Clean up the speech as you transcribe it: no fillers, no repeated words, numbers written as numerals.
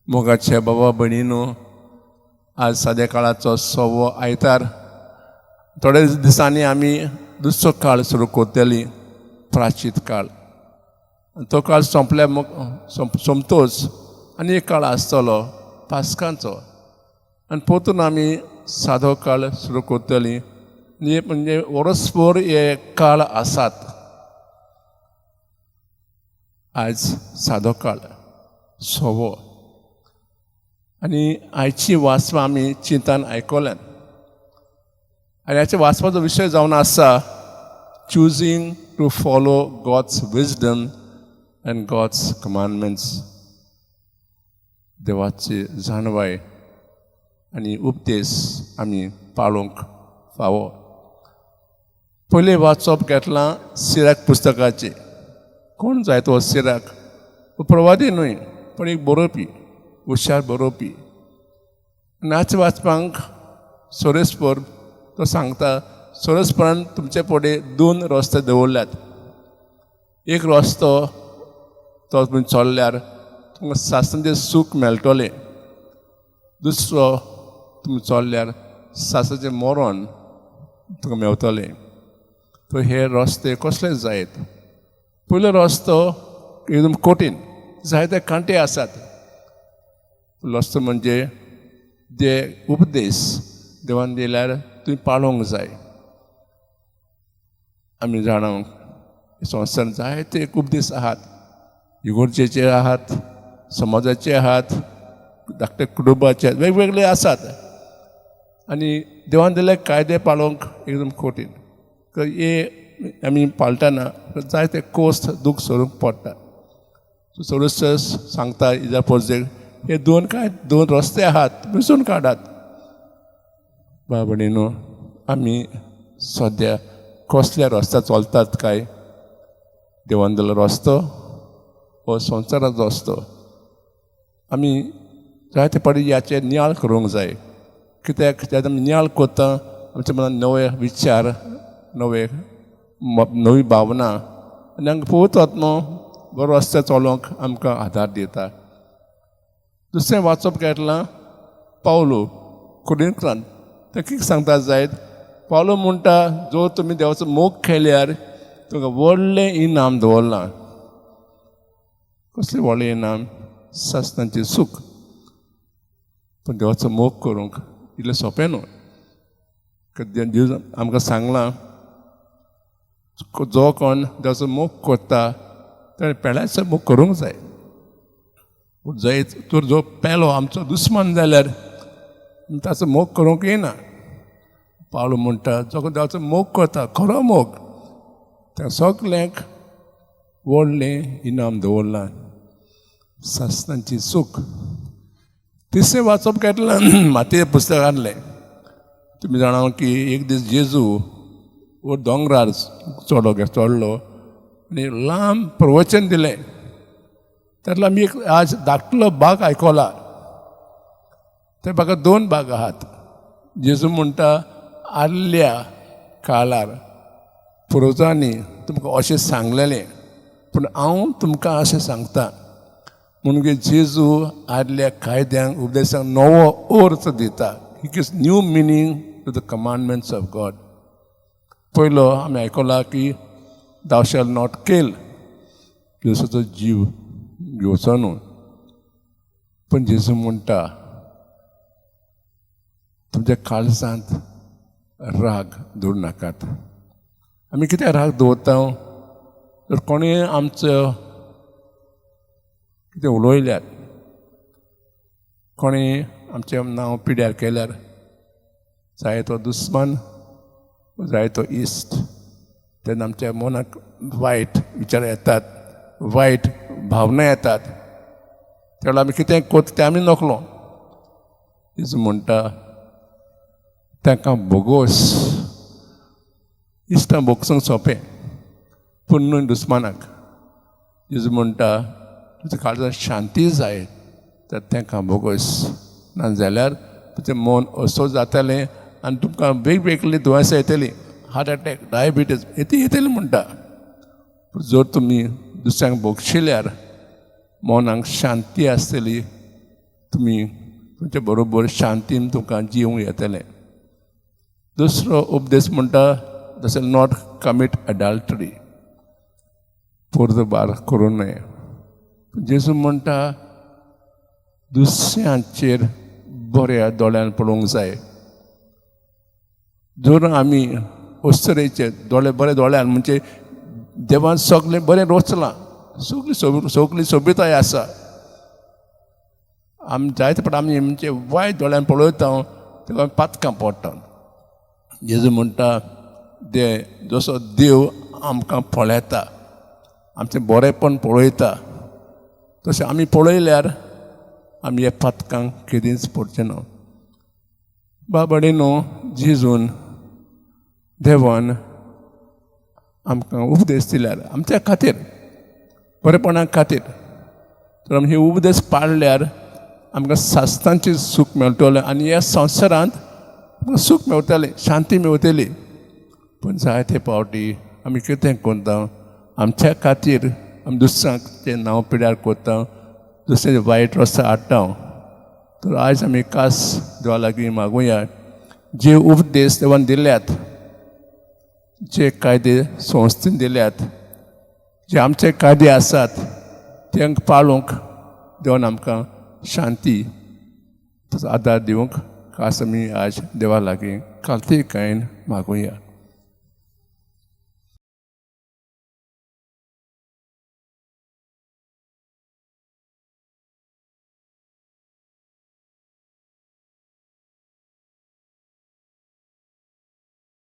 मोगाचे बाबा भयणीनो, आज सद्या काळाचो 6वो आयतार. थोडे दिसांनी आमी दुसरो काळ सुरू करतली, प्राचीत काळ. तो काळ सोंपतोच आनी एक काळ आसतलो पास्कांचो, आनी परतून आमी सादो काळ सुरू करतली. म्हणजे वर्सभर हे काळ आसात. आज सादो काळ 6वो आनी आयची वाचपां आमी चिंतान आयकल्यात. आनी ह्याच्या वाचपाचो विशय जावन आसा choosing to follow God's wisdom and God's commandments. देवाची जाणवाय आनी उपदेश आमी पाळूंक फावो. पयलें वाचप घेतलां सिराक पुस्तकाचें. कोण जाय तो सिराक? प्रवादी न्हय, पण एक बरोवपी, हुशार बरोवपी. नाच वाचपाक सोरेस्पर तो सांगता, सोरेस्परान तुमचे फुडें 2 रस्ते दवरल्यात. एक रस्तो तो तुमी चल्ल्यार तुमकां सासणाचें सूख मेळटलें. दुसरो तुमी चल्ल्यार सासणाचें मरण तुमकां मेवतलें. तो हे रस्ते कसले जायत? पयलो रस्तो एकदम कठीण, जायते कांटे आसात. रस्तो म्हणजे जे उपदेश देवान दिल्यार तुमी पाळोवंक जाय. आमी जाणां संवसारांत जायते उपदेश आहात. इगोर्जेचे आहात, समाजाचे आहात, धाकटे कुटुंबाचे वेगवेगळे आसात. आनी देवान दिल्ले कायदे पाळोवंक एकदम कठीण. हे आमी पाळटना जायते कोस्त दूख सोडूंक पडटा. सोडूस सांगता हेज्या प्रोजेक्ट हे 2 रस्ते आहात, विचून काडात. बाब भयणीनो, आमी सद्या कसल्या रस्त्यार चलतात काय? देवान दिल्लो रस्तो हो संवसाराचो रस्तो. आमी जायते फावटी ह्याचे नियाळ करूंक जाय. कित्याक जेन्ना आमी नियाळ करता आमच्या मनांत नवे विचार, नवी भावना आनी आमकां पळयत वतना बरो रस्त्यार चलोवंक आमकां आदार दिता. दुसरें वाचप घेतलां पावलो कुरिंथांत. तें कितें सांगता जायत? पावलो म्हणटा, जो तुमी देवाचो मोग केल्यार तुमकां व्हडलें इनाम दवरलां. कसलें व्हडलें इनाम? सासणाचें सूख. पूण देवाचो मोग करूंक इतलें सोंपें न्हू. देव आमकां सांगलां, जो कोण देवाचो मोग करता ताणें पेड्याचो मोग करूंक जाय. जायत तर जो पेलो आमचो दुस्मन जाल्यार ताचो मोग करूंक येना. पावलो म्हणटा, जो कोण देवाचो मोग करता, खरो मोग, त्या सगल्यांक व्हडलें इनाम दवरलां, सासणाचें सूख. तिसरें वाचप घेतलां मातयेच्या पुस्तकांतलें. तुमी जाणा की एक दीस जेजू वो दोंगरार चडलो आनी लांब प्रवचन दिलें. तातूंतलो आमी एक आज धाकटो भाग आयकला. त्या भागांत 2 भाग आहात. जेजू म्हणटा, आदल्या काळार पुर्वजांनी तुमकां अशें सांगलेलें, पूण हांव तुमकां अशें सांगता. म्हणून जेजू आदल्या कायद्यांक उपदेशांक नवो अर्थ दिता. He gives new meaning to the commandments of God. पयलो आमी आयकलां की thou shalt not kill, दुसऱ्याचो जीव घेवचो न्हू. पूण जेजू म्हणटा, तुमच्या काळजांत राग दवरूं नाकात. आमी कित्याक राग दवरता? जर कोणें आमचो कितें उलयल्यार, कोणें आमचें नांव पिड्यार केल्यार, जाय तो दुस्मान, जाय तो इश्ट, तेन्ना आमच्या मनाक वायट विचार येतात, वायट भावना येतात. त्या वेळार आमी कितें करता तें आमी नकलो. जेजू म्हणटा, तांकां बोगोस. इश्टां बोगसूंक सोंपें, पूण न्हय दुस्मानाक. जेजू म्हणटा, तुज्या काळजांत शांती जाय तर तांकां बोगोस. नाजाल्यार तुजें मन असो जातलें आनी तुमकां वेगवेगळी दुयेंसां येतलीं. हार्ट अटॅक, डायबिटीज येतली म्हणटा. जर तुमी दुसऱ्यांक बोगशिल्यार मनाक शांती आसतली, तुमी तुमचे बरोबर शांतीन तुमकां जिवंक येतलें. दुसरो उपदेश म्हणटा जशें नॉट कमीट एडल्टरी, पोरदभार करूं न्हय. जेजू म्हणटा दुसऱ्यांचेर बऱ्या दोळ्यान पळोवंक जाय. जर आमी अस्तरेचे दोळे बरे दोळ्यान म्हणजे देवान सगळें बरें रचलां, सगळी सोबिताय आसा, आमी जायते फावट आमी म्हणजे वायट दोळ्यान पळयता तेका पातकां पडटा. जेजू म्हणटा जसो देव आमकां पळयता, आमचें बरेंपण पळयता, तशें आमी पळयल्यार आमी ह्या पातकांक केदींच पडचें ना. बाबडीनो, जेजून देवान आमकां उपदेश दिल्यार आमच्या खातीर, बरेपणा खातीर. तर आमी हे उपदेश पाळल्यार आमकां सासतांचें सूख मेळटलें आनी ह्या संवसारांत आमकां सूख मेळटलें, शांती मेळटली. पूण जायते फावटी आमी कितें करता, आमच्या खातीर आमी दुसऱ्यांचें नांव पिड्यार करता, दुसरे वायट रस्ते हाडटा. तर आयज आमी खास देवा लागीं मागुया, जे उपदेश देवान दिल्यात, जे कायदे संस्थेन दिल्यात, जे आमचे कायदे आसात तांकां पाळूंक देवान आमकां शांती आदार दिवंक खास आमी आज देवा लागीं कालतीकायेन मागुया.